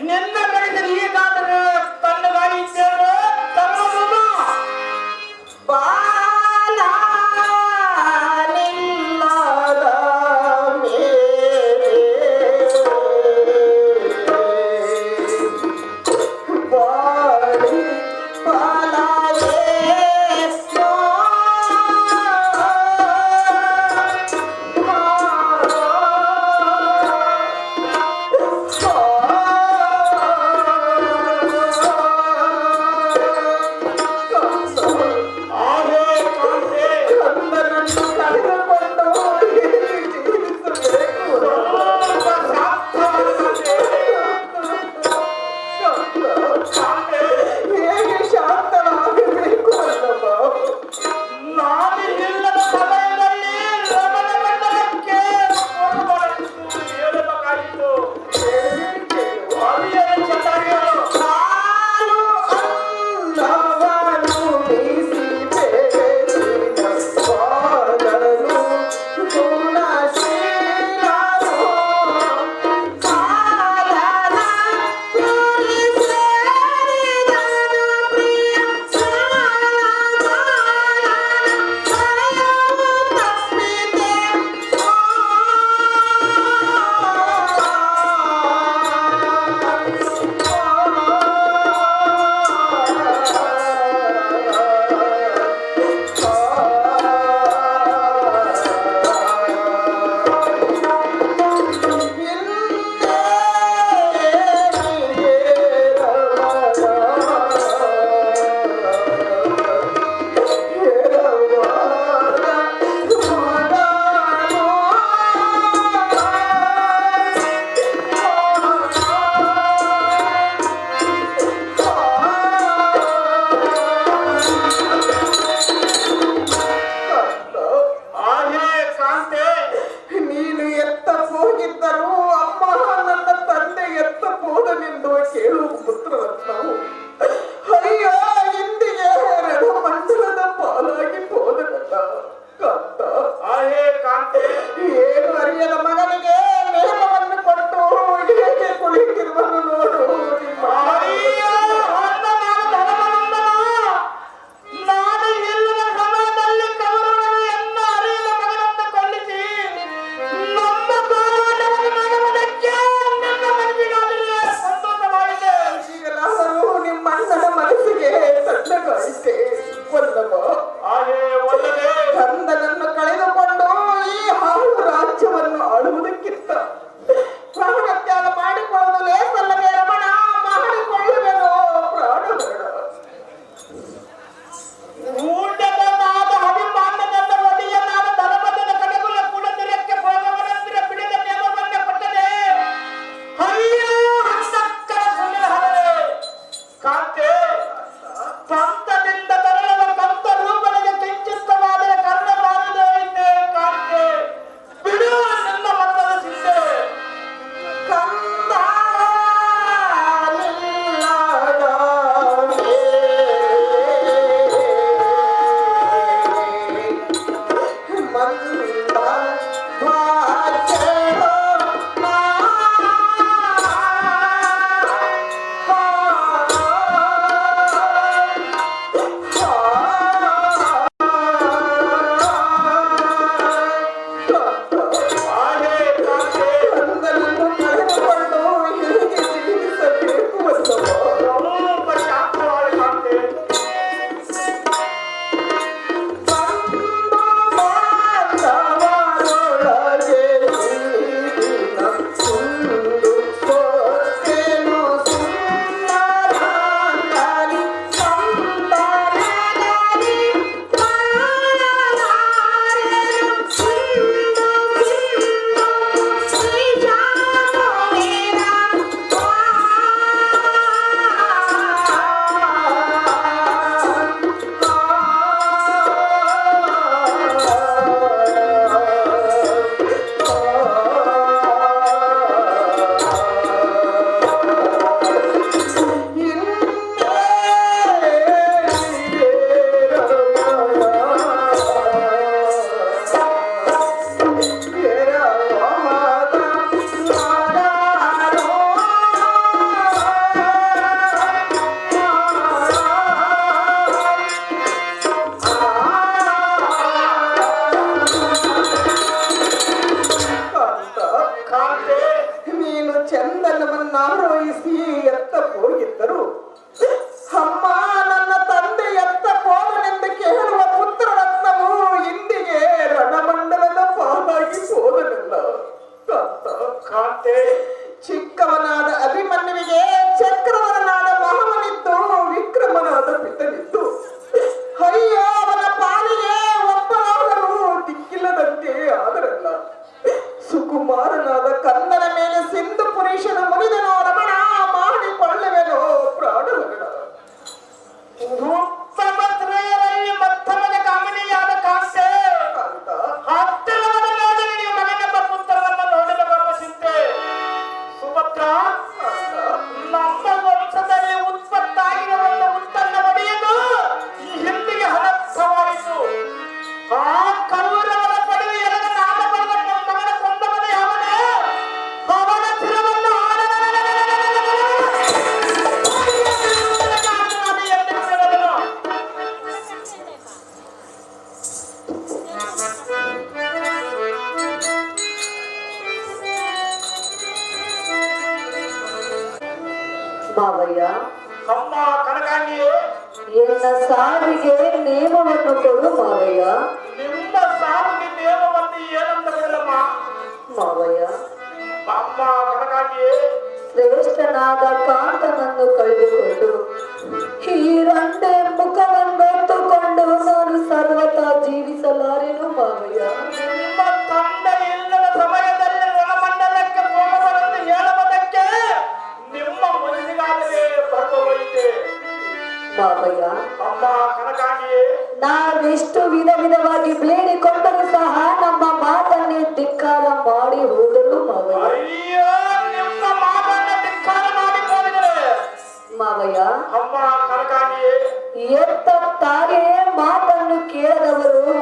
ನಿನ್ನ ಕಡೆಗೆ ಈಗಾದರೆ ಹೇಗೆ ಶಾಂತನಾಗಬೇಕು ಅಲ್ಲಮ್ಮ? ನಾನು ಇಲ್ಲದ ಸಮಯದಲ್ಲಿ ರಮಣ ಮಂಡಲಕ್ಕೆ ಹೇಳಬೇಕಾಗಿತ್ತು. ಅವಿಯನ್ನು ಚೆನ್ನಾಗಿ ಹೇಳು. ಕಂದನನ್ನು ಕಳೆದುಕೊಂಡು ಈ ಹಾಳು ರಾಜ್ಯವನ್ನು ಆಳುವುದಕ್ಕಿಂತ ಪ್ರಾಣತ್ಯಾಗ ಮಾಡಿಕೊಳ್ಳುವುದು ಲೇಸಲ್ಲವೇ ರಮಣ? ಮಾಡಿಕೊಳ್ಳುವೆನೋ ಪ್ರಾಣಬೇಡ. ಊಟದನಾದ ಅಭಿಮಾನದ ಒಡೆಯನಾದ ಧರ್ಮದ ಕಡೆಗುಲ ಕುಲದಿರಕ್ಕೆ ಭೋಗವನಂತರ ಬಿಡಿದ ನೇಮವನ್ನ ಕೊಟ್ಟನೆ. ಅಯ್ಯೋ ಹಸಕ್ಕರ ಸುಲಿಹರೇ ಕಾಂತೆ, ಪಂಥದಿಂದ ತರಳದ ಪಂಥ ರೂಪನಿಗೆ ಕಿಂಚಿತ್ತವಾದರೆ ಕರ್ಣಬಾರದೆ ಇದ್ದೆ ಕಾಂತೆ. ಬಿಡು ನನ್ನ ಮನದ ಸಿದ್ಧೆ. ಅಮ್ಮ ಕನಕಾಂಗಿಯೇ ಎನ್ನ ಸಾವಿಗೆ ನೇಮವನ್ನು ಕೊಡು ಮಾವಯ್ಯ. ನಿಮ್ಮ ಸಾವಿಗೆ ನೇಮವನ್ನು ಏನಂತ ಬಿಡಲಮ್ಮ ಮಾವಯ್ಯ, ಅಮ್ಮ ಕನಕಾಂಗಿಯೇ ಶ್ರೇಷ್ಠನಾದ ಕಾಂತನನ್ನು ಕಳೆದುಕೊಂಡು ಈ ರಂಡೆ ಮುಖವನ್ನೊತ್ತುಕೊಂಡು ನಾನು ಸರ್ವತಾ ಜೀವಿಸಲಾರೆನು ಮಾವಯ್ಯ. ನಿಮ್ಮ ತಂಡ ಇಲ್ಲದ ಸಮಯದಲ್ಲಿ ರಣಮಂಡಲಕ್ಕೆ ಹೋಗಬಾರದು ಹೇಳುವುದಕ್ಕೆ ನಿಮ್ಮ ಮನಸ್ಸಿಗಾದರೆ ಬರಬಹುದೇ ಮಾವಯ್ಯ, ಅಮ್ಮ ಕನಕಾಂಗಿಯೇ ನಾವೆಷ್ಟು ವಿಧ ವಿಧವಾಗಿ ಬೇಡಿಕೊಂಡರೂ ಸಹ ನಮ್ಮ ಮಾತನ್ನೇ ಧಿಕ್ಕಾರ ಮಾಡಿ ಹೋದರು ಮಾವಯ್ಯ. ಅಯ್ಯೋ ನಿಮ್ಮ ಮಾತನ್ನ ಧಿಕ್ಕಾರ ಮಾಡಿ ಹೋಗಿದರೆ ಮಾವಯ್ಯ, ಅಮ್ಮ ಕನಕಾಂಗಿಯೇ ಎತ್ತ ತಾಯಿಯೇ ಮಾತನ್ನು ಕೇಳದವರು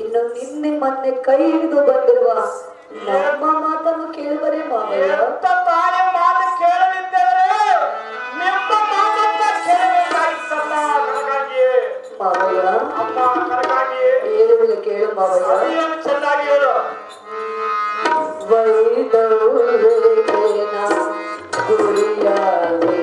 ಇನ್ನು ನಿನ್ನೆ ಮೊನ್ನೆ ಕೈ ಹಿಡಿದು ಬಂದಿರುವ ನಮ್ಮ ಮಾತನ್ನು ಕೇಳುವರೇ ಮಾವಯ್ಯ. ಎಂತ ತಾಯಿ ಮಾತು ಕೇಳಲಿದ್ದರೆ ನಿಮ್ಮ ಮಾತನ್ನ ಕೇಳಬೇಕಾಗಿತ್ತಮ್ಮ ಕನಕಾಂಗಿಯೇ ಮಾವಯ್ಯ, ಅಮ್ಮ ಕನಕಾಂಗಿಯೇ ಹೇಳುವುದಿಲ್ಲ ಕೇಳು ಮಾವಯ್ಯ. ಅದೇನು ಚೆನ್ನಾಗಿ ಹೇಳು ವೈದೌರೇನ ಗುರಿಯಾದೆ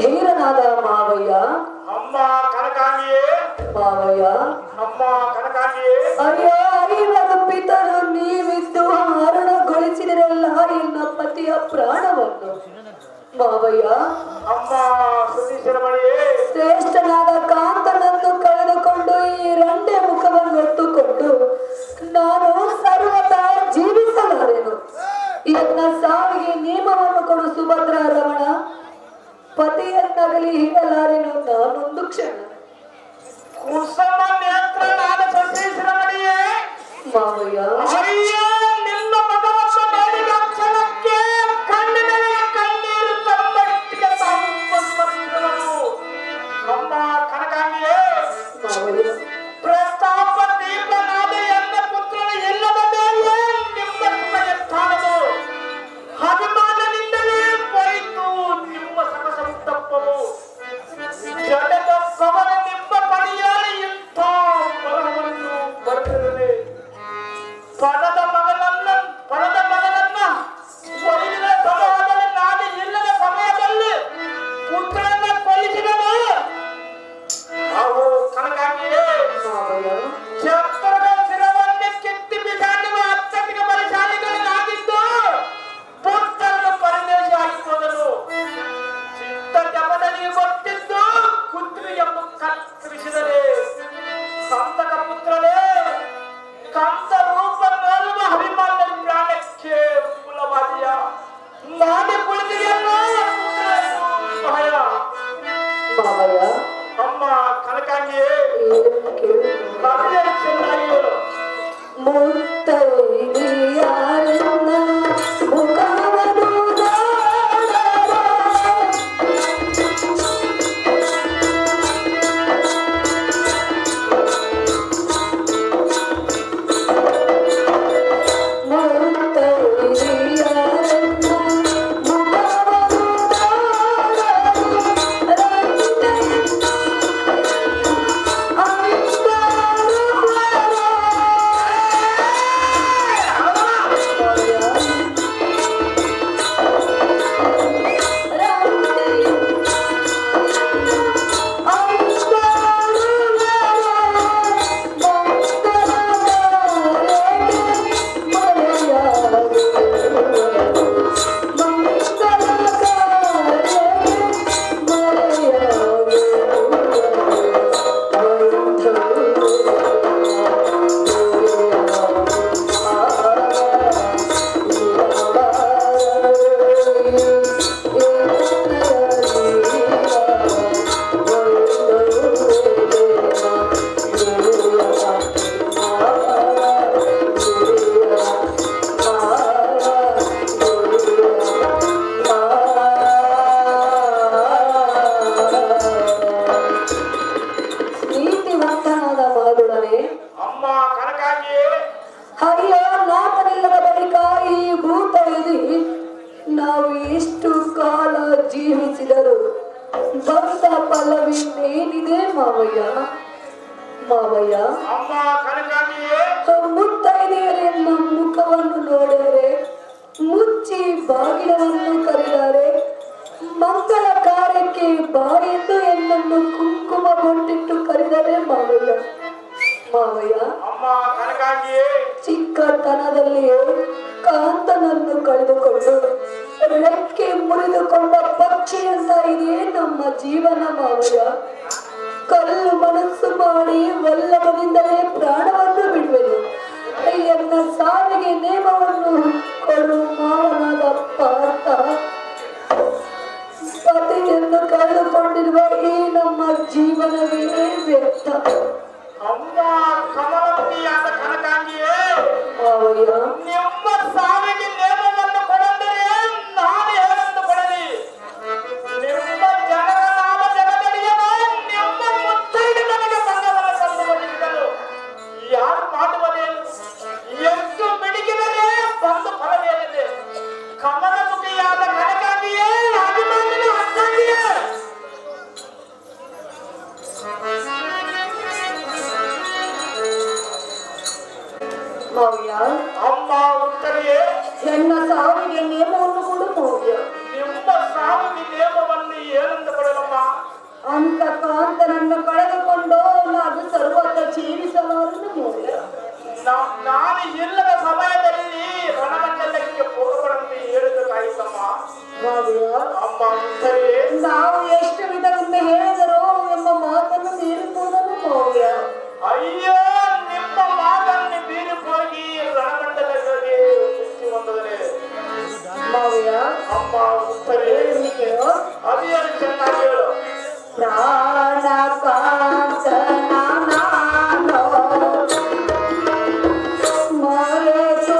ಧೀರನಾದ ಮಾವಯ್ಯ. ಅಮ್ಮ ಕನಕಾಂಗಿಯೇ ಮಾವಯ್ಯ, ಅಮ್ಮ ಕನಕಾಂಗಿಯೇ ಅಯ್ಯೋ ಐವರು ಪಿತರು ನೀವಿದ್ದು ಹರಣಗೊಳಿಸಿದರೆಲ್ಲ ಎನ್ನ ಪತಿಯ ಪ್ರಾಣವನ್ನು. ಮಾವಯ್ಯ, ಅಮ್ಮ ಸುಧೀಶ್ವರಮಣಿಯೇ ಶ್ರೇಷ್ಠನಾದ ಕಾಂತನನ್ನು ಕಳೆದುಕೊಂಡು ಈ ರಂಡೆ ಮುಖವನ್ನು ಹೊತ್ತುಕೊಂಡು ನಾನು ಸರ್ವತಾ ಜೀವಿಸಲಾರೆನು. ಎನ್ನ ಸಾವಿಗೆ ನಿಯಮವನ್ನು ಕೊಡು ಸುಭದ್ರ ರಮಣ. ಪತಿಯನ್ನಗಲಿ ಹಿಡಲಾರೆನು ನಾನೊಂದು ಕ್ಷಣ. ಕುಸುಮ ನೇತ್ರನಾದ ಸುಧೀಶ್ವರಮಣಿಯೇ ಮಾವಯ್ಯ, ಅಯ್ಯೋ ನಿನ್ನ ಮಗವನ್ನು ನೋಡಿದ ಕ್ಷಣಕ್ಕೆ ಕಣ್ಣಿನಲ್ಲಿ ಕಣ್ಣೀರು ತಮ್ಮಟ್ಟಿಗೆ ಸಂಪರ್ಕವನ್ನು ಅಮ್ಮ ಕನಕಾಂಗಿಯೇ ಮಾವಯ್ಯ, ಪ್ರತಾಪ ದೀಪನಾದ ಎನ್ನ ಪುತ್ರನ ಇಲ್ಲದ ಮೇಲೆ ನಿಮ್ಮ ಸುಖ ಸ್ಥಾನವು ಅಭಿಮಾನದಿಂದಲೇ ಹೋಯಿತು. ನಿಮ್ಮ ಸಕಸಂತಪ್ಪವು ಜಗದ ಸವರ ನಿಮ್ಮ ಪಡೆಯಲು ಇಂಥ ಬರಹವನ್ನು ಬರೆದಿರಲಿ. ಪಣದ ಮಗನನ್ನ ಒಲಿದ ಸಮಯದಲ್ಲಿ ನಾನು ಇಲ್ಲದ ಸಮಯದಲ್ಲಿ ಪುತ್ರನನ್ನ ಕೊಲ್ಲಿಸಿದನು. ಅವು ಕನಕಾಂಗಿಯೇ ಮಾವಯ್ಯ, ಛತ್ರದ ಶಿರವನ್ನೇ ಕಿತ್ತಿ ಬಿಸಾಡುವ ಅತ್ಯಧಿಕ ಬಲಶಾಲಿಗಳನ್ನಾಗಿದ್ದು ಪುತ್ರನು ಪರದೇಶಿಯಾಗಿ ಹೋದನು. ಚಿತ್ತ ಜಪದಲ್ಲಿ ಗೊತ್ತಿದ್ದು ಕುತ್ತಿಗೆಯನ್ನು ಕತ್ತರಿಸಿದರೆ ಸಂತಕ ಪುತ್ರನೇ ಕಂತ ರೂಪ ನೋಡುವ ಅಭಿಮಾನ ಪ್ರಾಣಕ್ಕೆ ಮೂಲವಾದಿಯ ಮಾಡಿ ಕುಳಿತಿದೆಯಲ್ಲ ಪುತ್ರನು ಭಯ ಮಾವಯ್ಯ ಅಮ್ಮ ಕನಕಾಂಗಿಯೇ ಏನು ಕೇಳು ಅದೇ ಚೆನ್ನಾಗಿ ಹೇಳು. ಮುತ್ತೈದೆಯಾರನ್ನ ಮುಖವನ್ನು ಅಮ್ಮ ಕನಕಾಂಗಿಯೇ ಅಯ್ಯೋ ನಾಥನಿಲ್ಲದ ಬಳಿಕ ಈ ಭೂತೈದಿ ನಾವು ಎಷ್ಟು ಕಾಲ ಜೀವಿಸಿದರು ಬಂದ ಫಲವೇನೇನಿದೆ ಮಾವಯ್ಯ ಮಾವಯ್ಯ ಅಮ್ಮ ಕನಕಾಂಗಿಯೇ ಮುತ್ತೈದೆಯರೆನ್ನ ಮುಖವನ್ನು ನೋಡಿದರೆ ಮುಚ್ಚಿ ಬಾಗಿಲವನ್ನು ಕರೆದರೆ ಮಂಗಳ ಕಾರ್ಯಕ್ಕೆ ಬಾಯೆಂದು ಎನ್ನನ್ನು ಕುಂಕುಮ ಬೊಟ್ಟಿಟ್ಟು ಕರೆದರೆ ಮಾವಯ್ಯ ಮಾವಯ್ಯ ಅಮ್ಮ ಕನಕಾಂಗಿಯೇ ಚಿಕ್ಕತನದಲ್ಲಿಯೇ ಕಾಂತನನ್ನು ಕಳೆದುಕೊಂಡು ರೆಕ್ಕೆ ಮುರಿದುಕೊಂಡ ಪಕ್ಷಿಯಂತ ಇದೆ ನಮ್ಮ ಜೀವನ ಮಾವಯ್ಯ ಕಲ್ಲು ಮನಸ್ಸು ಮಾಡಿ ವಲ್ಲಭದಿಂದಲೇ ಪ್ರಾಣವನ್ನು ಬಿಡುವೆನು ಎನ್ನ ಸಾವಿಗೆ ನೇಮವನ್ನು ಕೊಡು ಮಾವನಾದ ಪಾರ್ಥ ಪತಿಯನ್ನು ಕಳೆದುಕೊಂಡಿರುವ ಈ ನಮ್ಮ ಜೀವನವೇ ವ್ಯರ್ಥ ಅಮ್ಮ ಕಮಲಪ್ರಿಯಾದ ಕನಕಾಂಗಿಯೇ ಮಾವಯ್ಯ ನಿಮ್ಮ ಸಾವಿಗೆ ನೇಮವನ್ನು ಕೊಡಂದರೆ ನಾನು ಹೇಳನ್ನು ಕೊಡಲಿ ನಿಮ್ಮ ಜನರ ನಾಮ ಜಗದಡಿಯನು ನಿಮ್ಮ ಮುತ್ತೈದೆ ನನಗೆ ಸಂಗವನ್ನು ತಂದುಕೊಂಡಿದ್ದರು ಯಾರು ಮಾಡುವದೇನು ಎಷ್ಟು ಮಿಡಿಗಿದರೆ ಬಂದು ಫಲವೇನಿದೆ ಕಮಲಮುಖಿಯಾದ ಕನಕಾಂಗಿಯೇ ಅಭಿಮಾನಿನ ಅರ್ಥಾಂಗಿಯೇ ಮಾವಯ್ಯ ಅಮ್ಮ ಉತ್ತರಿಯೇ ನನ್ನ ಸಾವಿಗೆ ನೇಮವನ್ನು ಕೊಡು ಮಾವಯ್ಯ ನಿಮ್ಮ ಸಾವಿಗೆ ನೇಮವನ್ನು ಏನೆಂದು ಕೊಡಲಮ್ಮ ಅಂತ ಕಾಂತನನ್ನು ಕಳೆದುಕೊಂಡು ನಾನು ಸರ್ವತ ಜೀವಿಸಲಾರನು ಮಾವಯ್ಯ ನಾನು ಇಲ್ಲದ ಸಮಯದಲ್ಲಿ ರಣಮಂಡಲಕ್ಕೆ ಹೋಗಬರಂತೆ ಹೇಳಬೇಕಾಯಿತಮ್ಮ ಮಾವಯ್ಯ ಅಮ್ಮ ಉತ್ತರಿಯೇ ನಾವು ಎಷ್ಟು ವಿಧದಿಂದ ಹೇಳಿದರೋ ಎಂಬ ಮಾತನ್ನು ಮೀರುವುದನ್ನು ಮಾವಯ್ಯ ಅಯ್ಯೋ ನಿಮ್ಮ ಮಾತನ್ನು ಬೀರಿ ಹೋಗಿ ರಣಮಂಡಲಕ್ಕೆ ಮುಚ್ಚಿ ಬಂದರೆ ಮಾವಯ್ಯ ಅಮ್ಮ ಉತ್ತರಿಯೇ ಕೇಳು ಅದೇನು ಚೆನ್ನಾಗಿ ಹೇಳು ಪ್ರಾಣ ಕಾಂತನ ನಾನು ಮರೆತು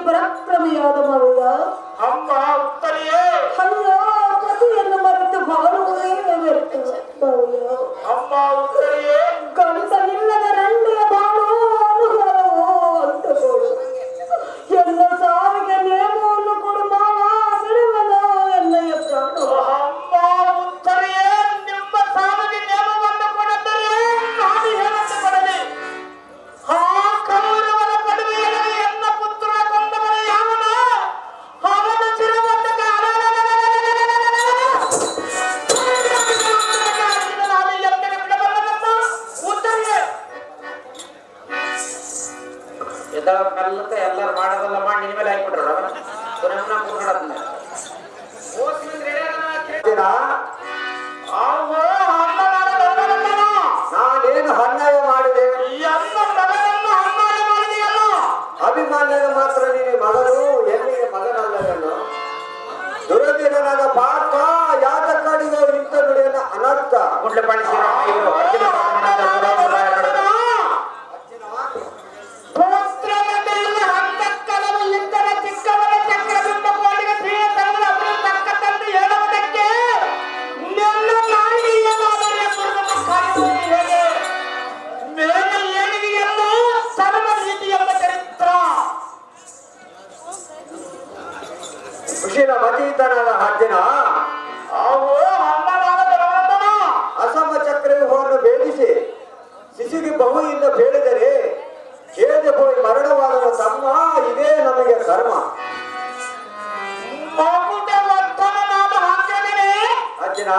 ಪರಾಕ್ರಮಿಯಾದ ಮರುಳ ಅಮ್ಮ ಉತ್ತರಿಯೇ ಅಲ್ಲ ಪತಿಯನ್ನು ಮರೆತು ಬಾಳುವುದೇ ವ್ಯರ್ಥ ಮರುಳ. ಅಮ್ಮ ಉತ್ತರಿಯೇ ಗಂಟಲಿಲ್ಲದ ರಂಡೆಯ ಬಾಳು ಅನುಗಾಲವೋ ಅಂತಗಳು ಎಲ್ಲ ಸಾವಿಗೆ ನೇಮವನ್ನು ಕೊಡು ಮಾವ ಬಿಡುವನೋ ಎನ್ನಯ್ಯ ಪ್ರಾಣ. ಅಮ್ಮ ಉತ್ತರಿಯೇ ನಿಮ್ಮ ಸಾವಿಗೆ ನೇಮವನ್ನು ಕೊಡದರೆ ನಾನು ಏನಂತ ಕೊಡಲಿ? ಆ ಕೌರವನ ಪಡುವೆಯಲ್ಲಿ ಎನ್ನ ಪುತ್ರ ಕೊಂದವನ ಯಾವನ ಅವನ ಶಿರವನ್ನು ನಾನು ಎಮ್ಮೆಗೆ ಬಿಡಬಲ್ಲನಮ್ಮ ಉತ್ತರಿಯೇ. ಎದ್ದಾಳ ಕಲ್ಲಂತ ಎಲ್ಲರೂ ಮಾಡೋದಲ್ಲ ಮಾಡಿ ನಿನ್ನ ಮೇಲೆ ಹಾಕ್ಬಿಟ್ರು ಅವನ ಪುನಃ ಕೂತ್ಕೊಳ್ಳೋದನ್ನ ನಾನೇನು ಅನ್ಯಾಯ ಮಾಡಿದೆ? ಅಭಿಮಾನ್ಯದ ಮಾತ್ರ ನೀನು ಮಗನು, ಎಲ್ಲಿಗೆ ಮಗನಲ್ಲವನು? ದುರದಿನನಾದ ಪಾಪ ಯಾತಕ್ಕಾಡಿಗೋ ಇಂಥ ನುಡಿಯನ್ನ ಅನರ್ಥ. ಕುಶಿಲ ಮತೀತನಾದ ಅರ್ಜುನ ಅಸಮ ಚಕ್ರವ್ಯೂಹವನ್ನು ಭೇದಿಸಿ ಶಿಶುಗೆ ಬಹುಯಿಂದ ಬೇಡಿದರೆ ಹೇಗೆ ಹೋಗಿ ಮರಣವಾದ ತಮ್ಮ, ಇದೇ ನಮಗೆ ಕರ್ಮ. ಅರ್ಜುನ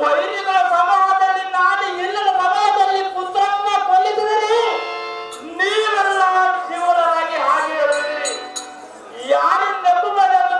ವೈರಿಗಳ ಸಮಾಜದಲ್ಲಿ ನಾನು ಇಲ್ಲದ ಸಮಯದಲ್ಲಿ ಪುತ್ರನ್ನ ಕೊಲ್ಲಿಸಿದರೆ ನೀವೆಲ್ಲ ಶಿವರಾಗಿ ಹಾಗೆ ಹೇಳುತ್ತೀರಿ. ಯಾರು ನೆಬ್ಬುವುದನ್ನು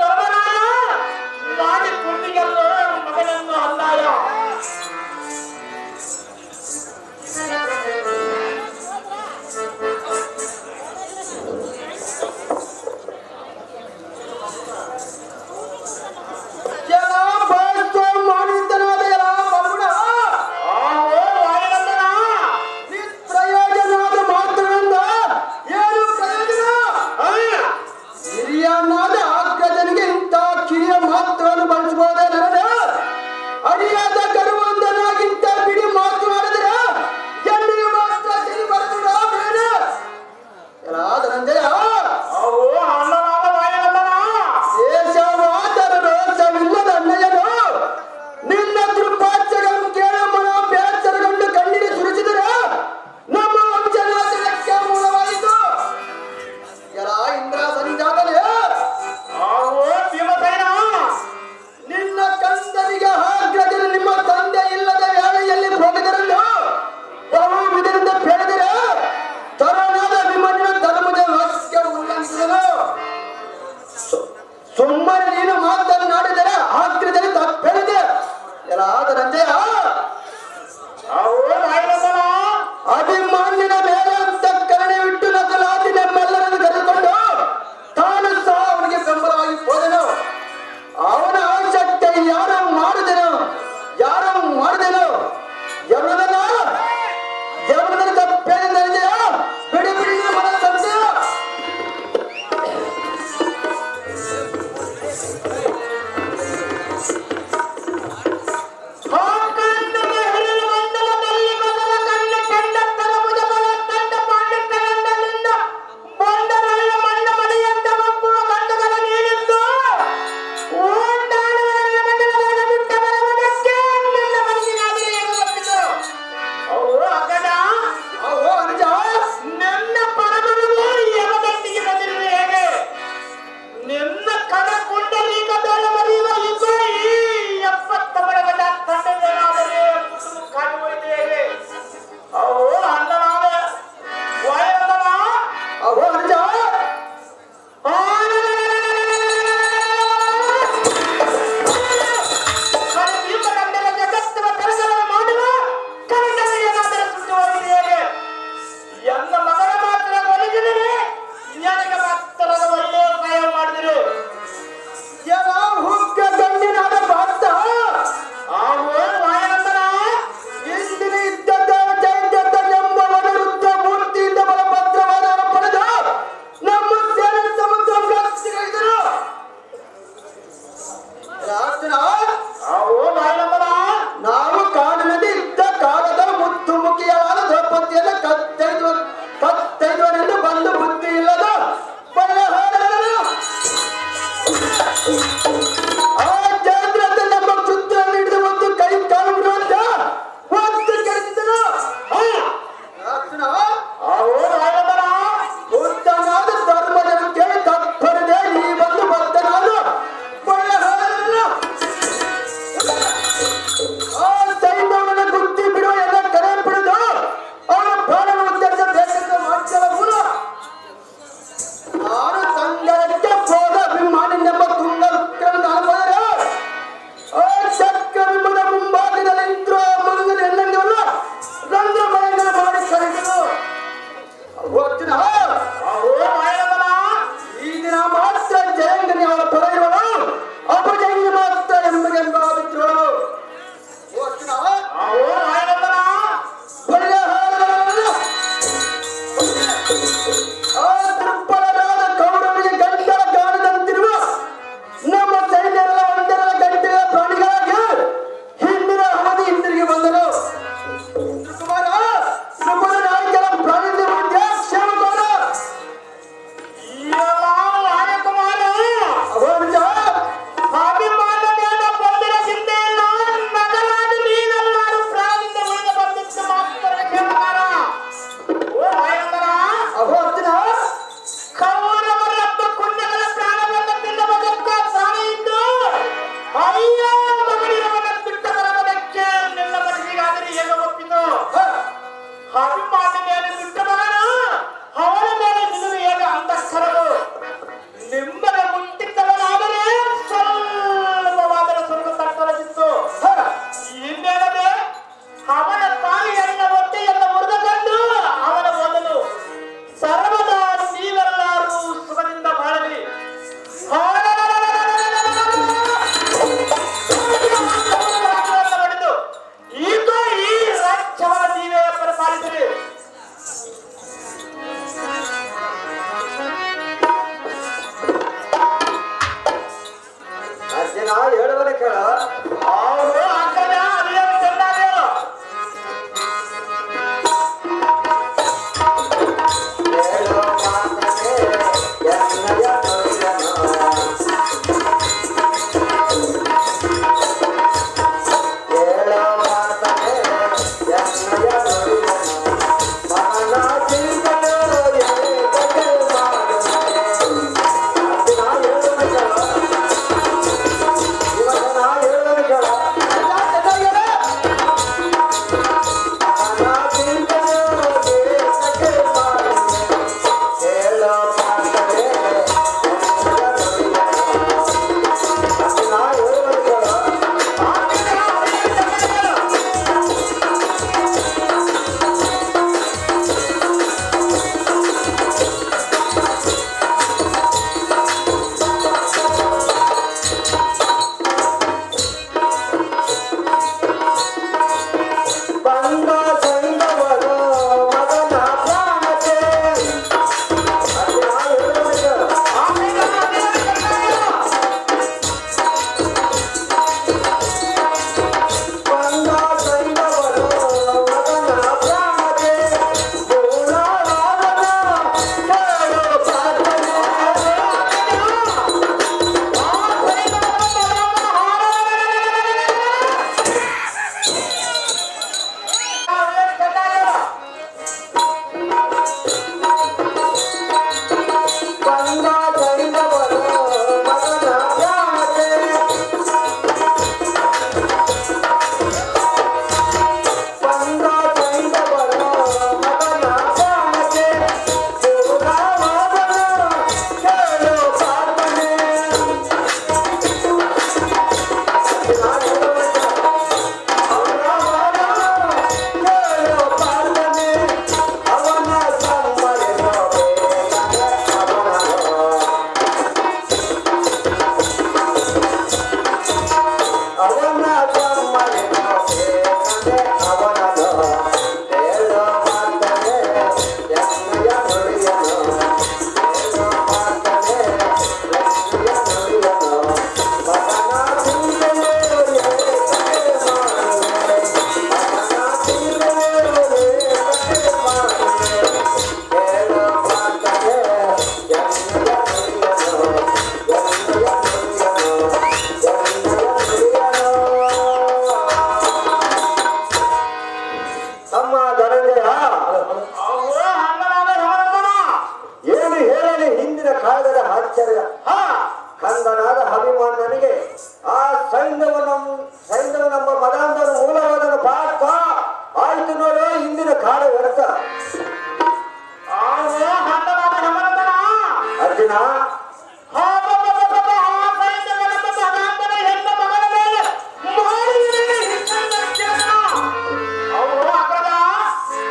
ಅರ್ಜುನ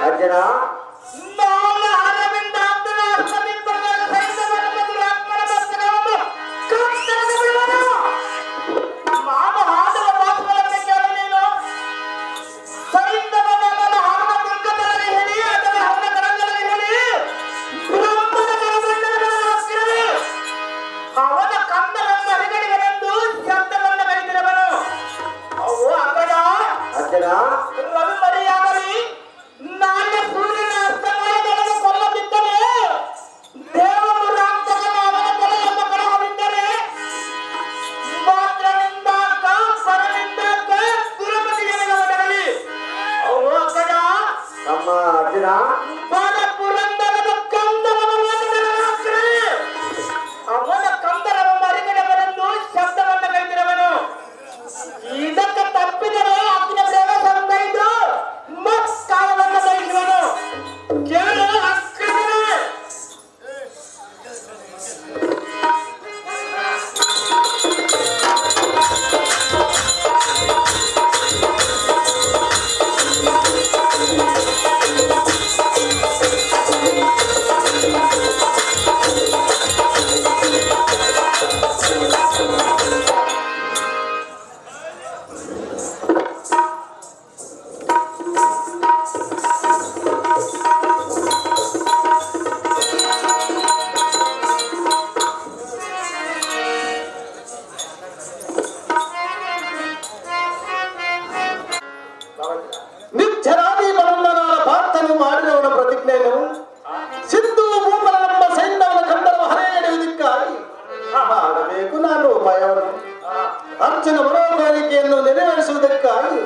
ಅರ್ಜುನ ಅವನ ಕಂದರನ್ನ ಹರಿಗಡಿಗರೆಂದು ಶಬ್ದವನ್ನು ಕಲಿತಿರವನು ಅವು ಅಕಡ ಅರ್ಜುನ ರವಿ ಮರಿಯಾಗಲಿ ನಾಳೆ ಸೂರ್ಯನ ಅಸ್ತಮಾನದೊಳಗೆ ಕೊಲ್ಲದಿದ್ದರೆ ದೇವರು ರಾಮತನ ಅವನ ತಲೆಯನ್ನು ಕಳಹದಿದ್ದರೆ ಮಾತ್ರನಿಂದಾಕ ಪರನಿಂದಾಕ ದುರ್ಮತಿಗೆ ಅವು ಅಕಡ ನಮ್ಮ ಅರ್ಜುನ ಬಾಲ ಪುರಂದರದ ಕಂದರವನ್ನು ಅವನ ಕಂದರವನ್ನು ಅರಿಗಡೆವರೆಂದು ಶಬ್ದವನ್ನು ಕೈತಿರವನು ಇದಕ್ಕೆ ತಪ್ಪಿದರೆ ಅಗ್ನ ಪ್ರವೇಶವನ್ನೈದು ಮತ್ಕಾಲವನ್ನು ಬಯಸುವನು ಕೇಳು ಅಕ್ಕನೇ ನಿಚ್ಚರಾದಿ ಬಲಂದನಾದ ಪಾರ್ಥನು ಮಾಡಿದವನ ಪ್ರತಿಜ್ಞೆಯನ್ನು ಸಿದ್ದು ಭೂಮಲನೆಂಬ ಸೈನ್ಯವನ್ನು ಕಂಡರು ಹರೆ ಹಿಡಿಯುವುದಕ್ಕಾಗಿ ಮಾಡಬೇಕು ನಾನು ಉಪಾಯವನ್ನು ಅರ್ಜುನ ಮನೋಕೋರಿಕೆಯನ್ನು ನೆರವೇರಿಸುವುದಕ್ಕಾಗಿ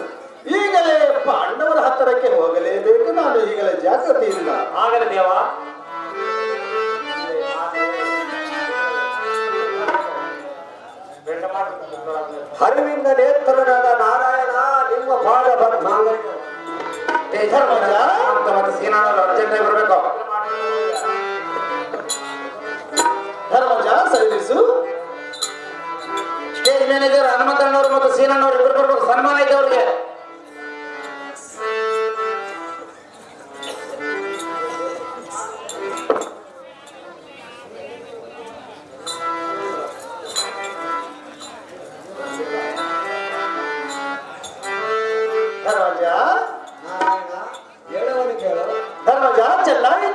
ಈಗಲೇ ಪಾಂಡವರ ಹತ್ತಿರಕ್ಕೆ ಹೋಗಲೇಬೇಕು ನಾನು ಈಗಲೇ ಜಾಗೃತಿಯಿಂದ ಆಗಲಿ ದೇವ ಹರಿವಿಂದ ನೇತ್ರನಾದ ನಾರಾಯಣ ನಿಮ್ಮ ಪಾದ ಬಂದ ಮತ್ತೆ ಸೀನಾಳು ಅರ್ಜೆಂಟ್ ಬರಬೇಕು ಧರ್ಮಜ ಸರಿಸು ಸ್ಟೇಜ್ ಮ್ಯಾನೇಜರ್ ಹನುಮಂತಣ್ಣವರು ಮತ್ತು ಸೀನಣ್ಣವರು ಇಬ್ಬರು ಬರ್ಬೇಕು ಸನ್ಮಾನ ಇದೆ ಅವ್ರಿಗೆ ನಾರಾಯಣ ಹೇಳವನು ಕೇಳು ಧರ್ಮಜ ಚೆನ್ನಾಗಿ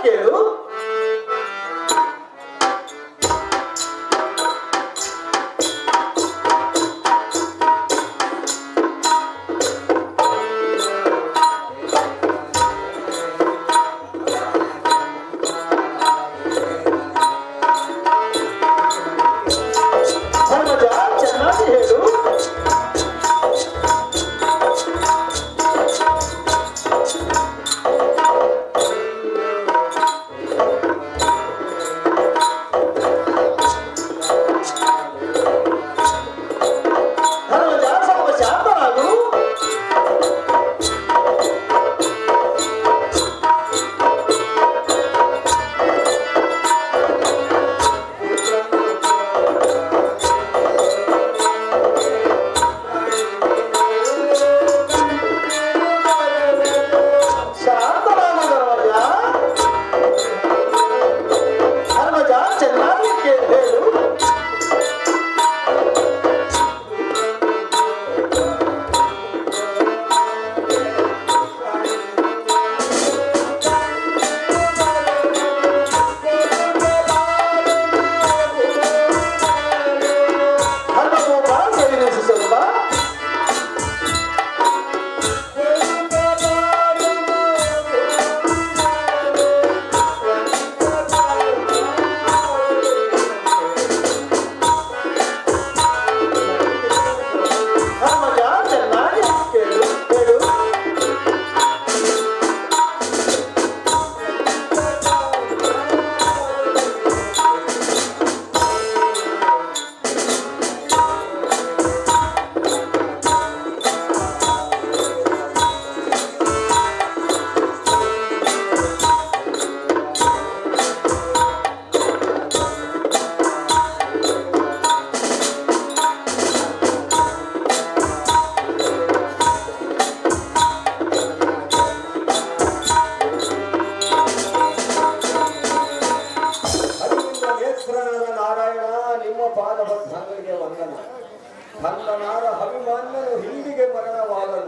ತನ್ನನಾದ ಅಭಿಮಾನ್ಯನು ಹಿಂದಿಗೆ ಮರಣವಾದನು.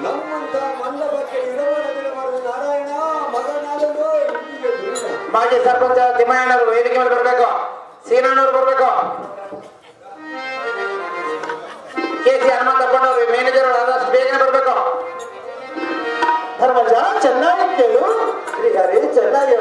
ನಮ್ಮಂತ ಮಂಡಪಕ್ಕೆ ಇಡವರದಿನ ಮಾಡಿದ ನಾರಾಯಣ ಮಗನಾದನು ಹಿಂದಿಗೆ ದುರಿದ. ಮಾಜಿ ಸರ್ಪಂಚ ತಿಮ್ಮಯ್ಯನವರು ವೇದಿಕೆ ಮೇಲೆ ಬರ್ಬೇಕು. ಸೀನಣ್ಣವರು ಬರ್ಬೇಕು. KC ಹನುಮಂತಪ್ಪನವರು ಮ್ಯಾನೇಜರ್ ಆದಷ್ಟು ಬೇಗನೆ ಬರ್ಬೇಕು. ಧರ್ಮಜ ಚೆನ್ನಾಗಿ ಕೇಳು. ಶ್ರೀಹರಿ ಚೆನ್ನಾಗಿ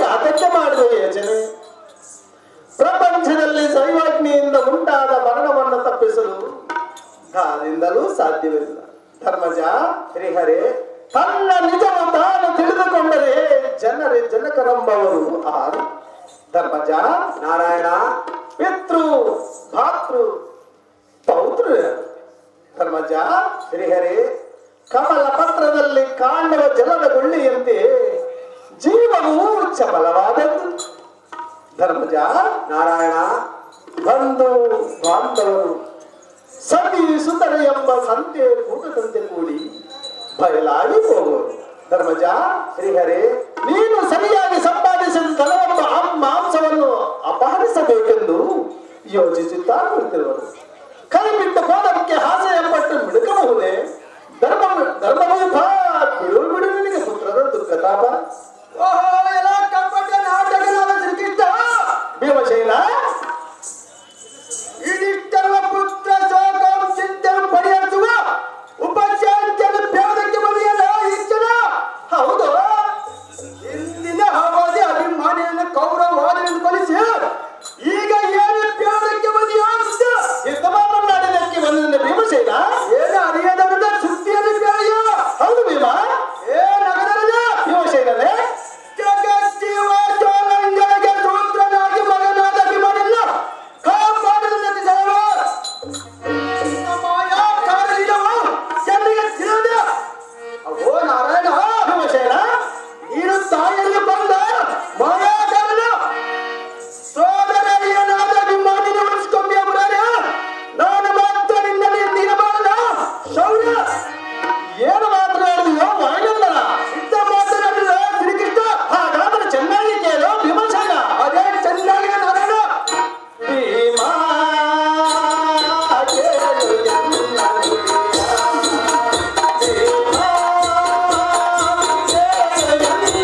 ಯಾತಕ್ಕೆ ಮಾಡುವ ಯೋಚನೆ? ಪ್ರಪಂಚದಲ್ಲಿ ದೈವಾಜ್ಞೆಯಿಂದ ಉಂಟಾದ ಮರಣವನ್ನು ತಪ್ಪಿಸಲು ಯಾರಿಂದಲೂ ಸಾಧ್ಯವಿಲ್ಲ. ಧರ್ಮಜ ಶ್ರೀಹರಿ ತನ್ನ ನಿಜವು ತಾನು ತಿಳಿದುಕೊಂಡರೆ ಜನಕರಂಬವರು ಆರು. ಧರ್ಮಜ ನಾರಾಯಣ ಪಿತೃ ಭಾತೃ ಪೌತ್ರ. ಧರ್ಮಜ ಶ್ರೀಹರಿ ಕಮಲ ಪತ್ರದಲ್ಲಿ ಕಾಣುವ ಜಲದ ಗುಳ್ಳಿಯಂತೆ ಜೀವವು ಚಪಲವಾದದ್ದು. ಧರ್ಮಜ ನಾರಾಯಣ ಬಂಧು ಬಾಂಧವರು ಸತಿ ಸುತರೆ ಎಂಬ ಸಂತೆ ಕೂಟದಂತೆ ಕೂಡಿ ಬಯಲಾಗಿ ಹೋಗುವರು. ಧರ್ಮಜ ಶ್ರೀಹರಿ ನೀನು ಸರಿಯಾಗಿ ಸಂಪಾದಿಸಿದ ಧನವೆಂಬ ಮಾಂಸವನ್ನು ಅಪಹರಿಸಬೇಕೆಂದು ಯೋಚಿಸುತ್ತಾ ಕುಳಿತಿರುವರು. ಕೈ ಬಿಟ್ಟು ಹೋದಕ್ಕೆ ಹಾಸ್ಯ ಎಂಬಟ್ಟು ಮಿಡುಕಬಹುದೇ? ಧರ್ಮಭೂತ ಬಿಡು ಬಿಡು ನಿನಗೆ ಪುತ್ರದ ದುರ್ಗತಾಪ. ಭೀಮಸೇನ ಇದಿಷ್ಟೆಲ್ಲ ಪುತ್ರ ಶೋಕಂ ಚಿಂತಂ ಪರಿಹರಿಸುವ ಉಪಶಾಂತಿಯನ್ನು ಬೇಡಕ್ಕೆ ಬರೆಯಲ್ಲ ಇಷ್ಟನ. ಹೌದು, ಇಂದಿನ ಹವಾದಿ ಅಭಿಮಾನಿಯನ್ನು ಕೌರವಾದವನ್ನು ಕೊಲಿಸಿ ಈಗ ಏನು ಬೇಡಕ್ಕೆ ಬದೆಯೋ ಯುದ್ಧ ಮಾತನಾಡಿದಕ್ಕೆ ಬಂದ ಭೀಮಸೇನ ಏನು ಅರಿಯದ ಸುದ್ದಿಯಲ್ಲಿ ಬೇಳೆಯೋ. ಹೌದು ಭೀಮ. ಏ ನಗರದ ಭೀಮಸೇನನೇ ಜಗಜ್ಜೀವ ಚೋಳಂಗಳಿಗೆ ಸೂತ್ರನಾಗಿ ಮಗನಾದ ಅಭಿಮಾನಿಲ್ಲ ಕಾಪಾಡಲು ನಟಿಸವ ಮಾಯಾ ಕಾರಣಿದವ ಜನರಿಗೆ ತಿಳಿದ. ಅವೋ ನಾರಾಯಣ ಭೀಮಸೇನ ನೀನು ತಾಯಿಯಲ್ಲಿ ಬಂದ ಮಾಯಾ ಕಾರಣ ಸೋದರಿಯನಾದ ಅಭಿಮಾನಿನ ಉಳಿಸ್ಕೊಂಬಿ ಅವರಾರೆ ನಾನು ಮಾತ್ರ ನಿನ್ನಲ್ಲಿ ನೀಡಬಾರದ ಶೌರ್ಯ ಏನು ಮಾತನಾಡಿದೆಯೋ ವಾಯುನಂದನ? ಇದ್ದ ಮಾತನಾಡಿದ ಶ್ರೀಕೃಷ್ಣ. ಹಾಗಾದ್ರೆ ಚೆನ್ನಾಗಿ ಕೇಳೋ ಭೀಮಸೇನ. ಅದೇ ಚೆನ್ನಾಗಿ ನಾರಾಯಣ ಭೀಮ ಕೇಳು ಎನ್ನ ನುಡಿಯ. ಭೀಮ ಕೇಳು ಎನ್ನಯ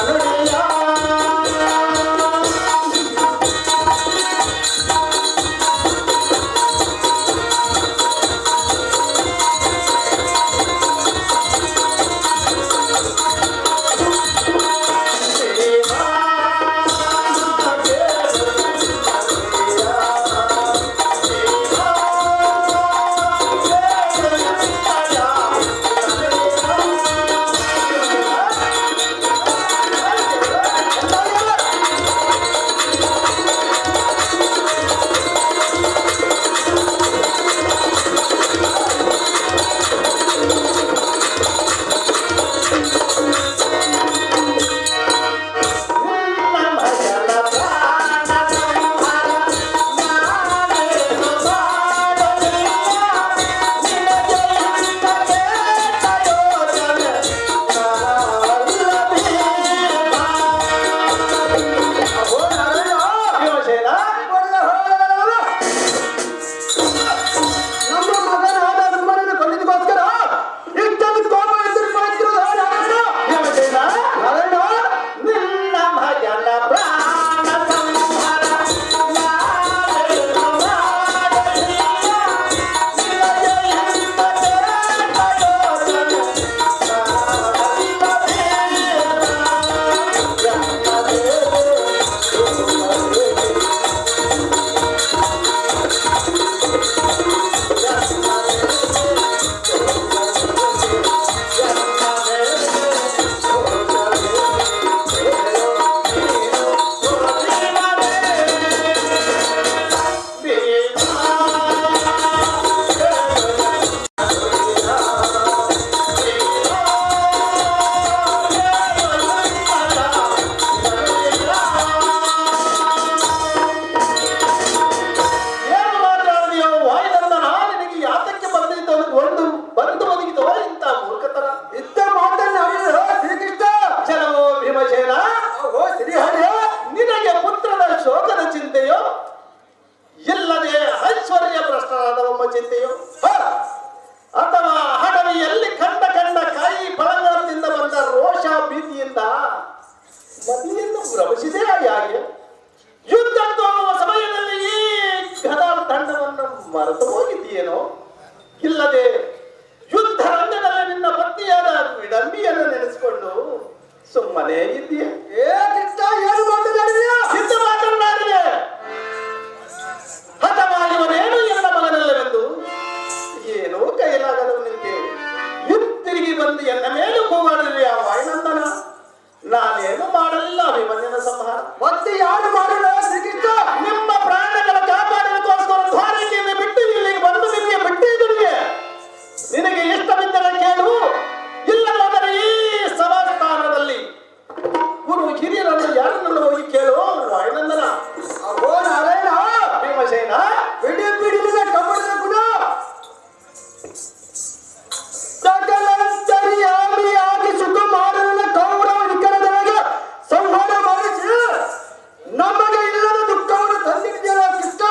ನುಡಿಯ. ಇಷ್ಟವಿದ್ದರೆ ಕೇಳು, ಇಲ್ಲವಾದರೆ ಈ ಸಭಾಸ್ಥಾನದಲ್ಲಿ ಗುರು ಹಿರಿಯರನ್ನು ಯಾರನ್ನು ಹೋಗಿ ಕೇಳು. ವಾಯುನಂದನ ಅಹೋ ನಾರಾಯಣ ಭೀಮಸೇನ ಬಿಡಿ ಬಿಡಿದ ಕಮಲದ ಗುಣ ಸಕಲಂತರ್ಯಾಮಿಯಾಗಿ ಸುಕುಮಾರನ ಕೌರವ ನಿಖರದೊಳಗೆ ಸಂಹಾರ ಮಾಡಿಸಿ ನಮಗೆ ಇಲ್ಲದ ದುಃಖವನ್ನು ತಂದಿದ್ದೀರ ಕೃಷ್ಣ.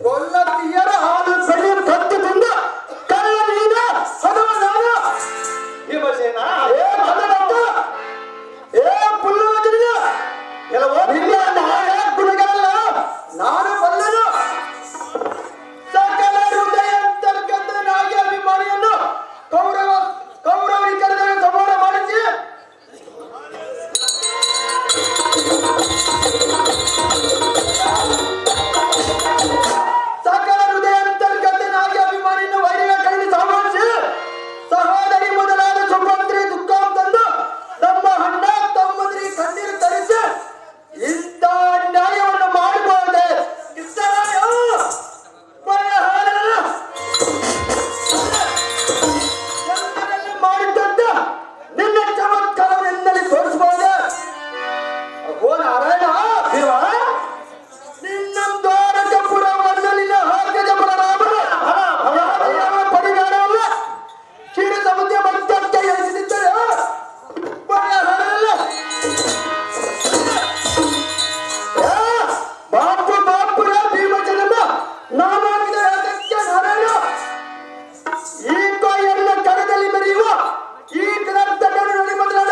ಕೊಲ್ಲತಿಯರ ಹಾಲು ಬೆಳೆಯ ಕತ್ತು ತಿಂದ ಕಳ್ಳ ನೀನ ಹದವ ನಾನ. ಭೀಮಸೇನ ಏ ಮದನಂತ ಏ ಪುಲ್ಲವಚನಿಯ ಕೆಲವೋ ನಿನ್ನ ನಾಯ ಗುಣಗಳಲ್ಲ ನಾನು ಬಲ್ಲನು. ಸಕಲ ಹೃದಯ ಅಂತರ್ಗತನಾಗಿ ಅಭಿಮಾನಿಯನ್ನು ಕೌರವರಿಕರ ಸಂಹಾರ ಮಾಡಿಸಿ ಸಕಲ ಹೃದಯ ಅಂತರ್ಗತನಾಗಿ ಅಭಿಮಾನಿಯನ್ನು ವೈರಿಗಳ ಕಡೆಗೆ ಸಂಹರಿಸಿ ಸಹೋದರಿ ಮೊದಲಾದ ಸುಭದ್ರಿ ದುಃಖ ತಂದು ನಮ್ಮ ಅಣ್ಣ ತಮ್ಮಂದಿರಿ ಕಣ್ಣೀರು ತರಿಸಿ ಇಂಥ ನ್ಯಾಯವನ್ನು ಮಾಡಬಹುದೇ ಮಾಡಿದ್ದಂತ ನಿನ್ನ ಚಮತ್ಕಾರವನ್ನೆಲ್ಲಿ ತೋರಿಸಬಹುದೇ? ಅಹೋ ನಾರಾಯಣ ಭೀಮ ನಿನ್ನ ದ್ವಾರಕಪುರ ಮಂಡಲಿನ ಹಾರ್ಗಜಪುರ ರಾಮನ ಯಾವ ಪರಿಗಾರವಲ್ಲ ಕ್ಷೀರ ಸಮುದ್ರ ಮಧ್ಯಕ್ಕೆ ಎಳೆದಿದ್ದರೆ ಪರಿಹಾರವಲ್ಲ. ಬಾಪು ಬಾಪುರ ಭೀಮಚಂದ್ರ ನಾಮಾಂಕಿತ ಯಾತಕ್ಕೆ ನಾರಾಯಣ ಈ ಕೊಯ್ಯನ್ನ ಕರದಲ್ಲಿ ಮೆರೆಯುವ ಈ ಗ್ರಂಥಗಳನ್ನು ನೋಡಿ ಮೊದಲ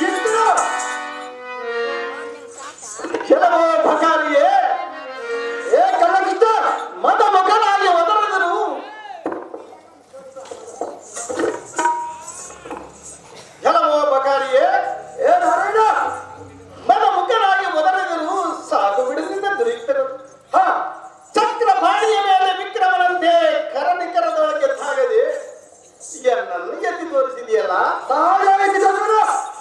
ಇನ್ನು ಕೆಲವೋ ಭಕಾರಿಯೇ ಏ ಕಳ್ಳಗಿಷ್ಟ ಮದ ಮಗನಾಗಿ ಒದರಿದರು. ಕೆಲವೋ ಬಕಾರಿಯೇ ಏ ನಾರಾಯಣ ಮದ ಮುಖನಾಗಿ ಒದರಿದರು. ಸಾಕು ಬಿಡದಿಂದ ದುರಿತರು. ಹ ಚಕ್ರಪಾಣಿಯ ಮೇಲೆ ವಿಕ್ರಮನಂತೆ ಕರನಿಕರದೊಳಗೆ ತಾಗದೆ ಎನ್ನನ್ನು ಎತ್ತಿ ತೋರಿಸಿದೆಯಲ್ಲ.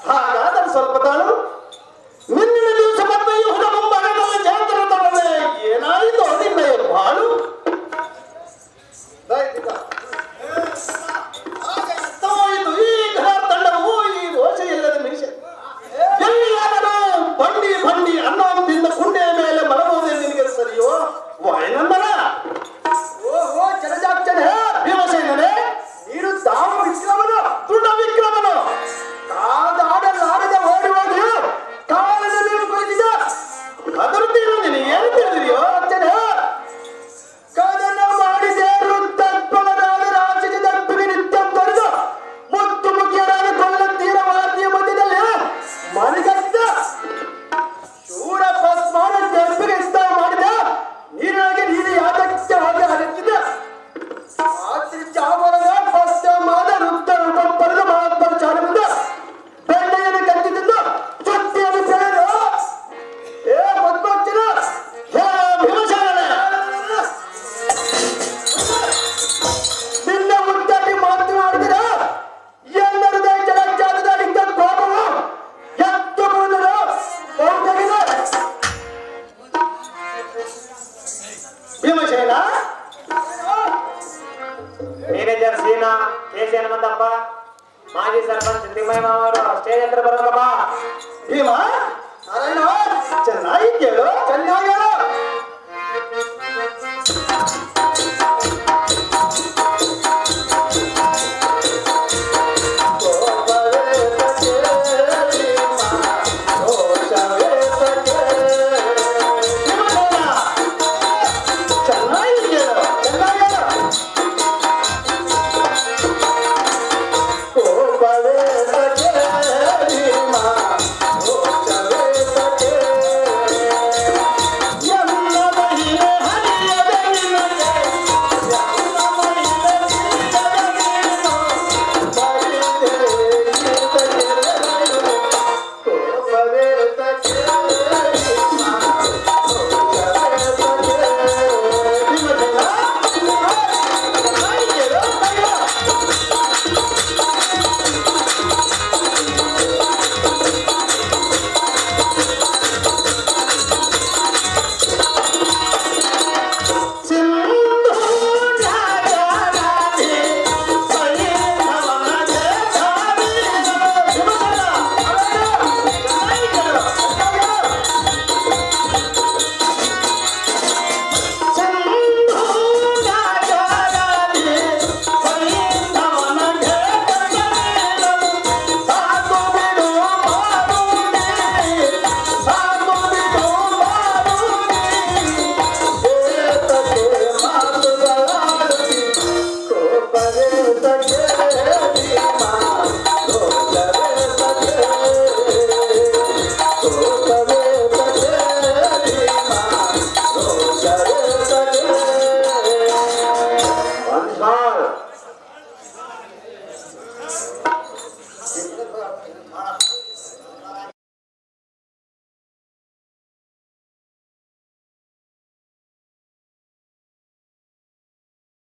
ಹಾಗಾದರೆ ಸ್ವಲ್ಪ ತಾಳು. ಮುಂದಿನ ದಿವಸ ಮದ್ದೆಯು ಹುಡ ಮುಂಭಾಗದಲ್ಲಿ ಜಯಂತರ ತೊಡದೆ ಏನಾಯಿತು ನಿನ್ನ ಬಾಳು. ಎತ್ತವಾಯಿತು ಈ ಘನ ತಂಡವು ಈ ರೋಷ ಇಲ್ಲದ ಮನುಷ್ಯ ಎಲ್ಲಿಯಾದರೂ ಬಂಡಿ ಬಂಡಿ ಅನ್ನೋದಿಂದ ಕುಂಡೆಯ ಮೇಲೆ ಮಲಗುವುದೇ ನಿನಗೆ ಸರಿಯೋ? ವಾಯುನಂದನ ಓಹೋ ಜಲಜಾಕ್ಷನೇ ಭೀಮಸೇನನೇ ನೀನು ದಾವ ವಿಕ್ರಮನು ದೃಢ ವಿಕ್ರಮನು ಕಾದಾಡಲಾರದೆ ಓಡಿ ಹೋಗಿ ಕಾಲದ ಮೇಲೆ ಕುಳಿತಿದ್ದ ಅದರದ್ದು ನಿನಗೆ ಏನು ತಿಳಿದಿದೆಯೋ? ಕದನ ಮಾಡಿದೆ ವೃತ್ತತ್ವನಾದ ರಾಜ್ಯದ ದರ್ಪಿಗೆ ನಿತ್ಯ ತೊರೆದು ಮುತ್ತು ಮುಖ್ಯರಾದ ಕೊಲ್ಲ ತೀರವಾದಿಯ ಮಧ್ಯದಲ್ಲಿ ಮನೆಗತ್ತ ಶೂರ ಪಸ್ಮಾನ ದರ್ಪಿಗೆ ಯುದ್ಧ ಮಾಡಿದ ನೀರಿನಾಗೆ ನೀರು ಯಾತಕ್ಕೆ ಹಾಗೆ ಹರಿತಿದ್ದ ರಾತ್ರಿ ಚಾಮರದ ಪಶ್ಚಿಮಾದ ವೃತ್ತ ರೂಪ ಪಡೆದ ಮಹಾತ್ಮರ ಚಾರದಿಂದ ಬೆಣ್ಣೆಯನ್ನು ಕಟ್ಟಿದ್ದು ಸುತ್ತಿಯನ್ನು ಬೆಳೆದು ಏ ಪದ್ಮಾಕ್ಷರ ಭೀಮಸೇನನೇ ನಿನ್ನ ಮುದ್ದಾಗಿ ಮಾತನಾಡಿದರೆ ಎಲ್ಲರದೇ ಜಲಜಾತದ ಅಡಿದ್ದ ಕೋಪವು ಎತ್ತು ಬಂದರು ಹೋಗಿದೆ. ಭೀಮಸೇನ ಮ್ಯಾನೇಜರ್ ಸೀನಾ ಕೆ ಸಿ ಹನುಮಂತಪ್ಪ ಮಾಜಿ ಸರ್ಪಂಚ್ ತಿಮ್ಮಯ್ಯ ಅವರು ಸ್ಟೇಜ್ ಹತ್ರ ಬರೋದಪ್ಪ. ಭೀಮ ನಾರಾಯಣ ಚೆನ್ನಾಗಿ ಕೇಳು. ಚೆನ್ನಾಗಿ ಹೇಳ